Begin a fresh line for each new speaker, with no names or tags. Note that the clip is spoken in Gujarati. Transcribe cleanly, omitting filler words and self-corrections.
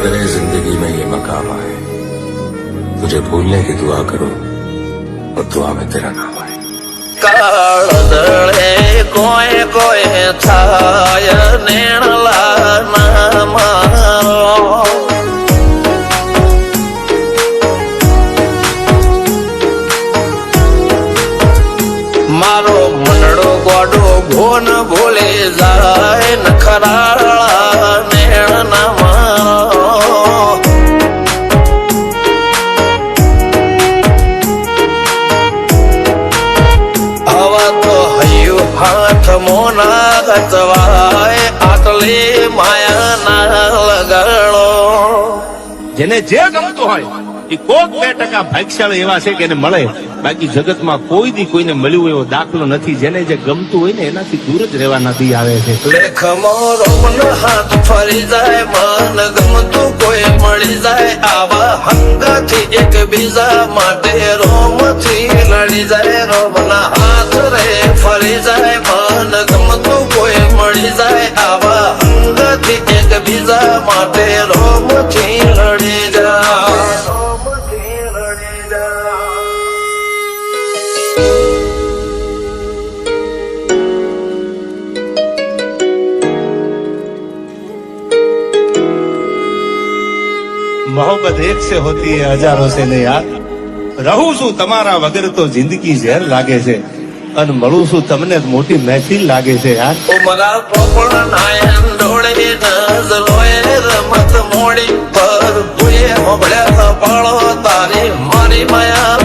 करे जिंदगी में ये मकाम आए, तुझे भूलने की दुआ करो और दुआ में तेरा नाम आए।
કાળદળે કોઈ કોઈ થાય નેણલા ના મારો મારો મનડો ગોડો ભોન ભૂલે જાય નખરાળા નેણ ના મારો હાથ મોના ગતવાય આટલે માયા ના લગાડો।
જેને જે ગમતું હોય એ કોક 2% ભાગ્યશાળી એવા છે કે એને મળે, બાકી જગતમાં કોઈ દી કોઈને મળ્યું એવો દાખલો નથી। જેને જે ગમતું હોય ને એનાથી દૂર જ રહેવાના દી આવે છે।
લેખમો રોમન હાથ ફરી જાય, મન ગમતું કોઈ મળી જાય, આવા હંગાથી એક બીજા માટે રોમથી લડી જાય। રોમના હાથ રે ફરી જાય, મન ગમતું કોઈ મળી જાય, આવા હંગાથી એક બીજા માટે રોમથી લડી જાય।
मोहब्बत एक से होती है हजारों से नहीं यार। रहूं છું તમારા વગર તો જિંદગી ઝેર લાગે છે, અને મળું છું તમને મોટી મહેફિલ લાગે છે યાર।
ઉમરા પોપણ નાયન ડોળે નજલોએ રમત મોડી પર ભૂએ હોબળ્યા પાળો તારી મારી માયા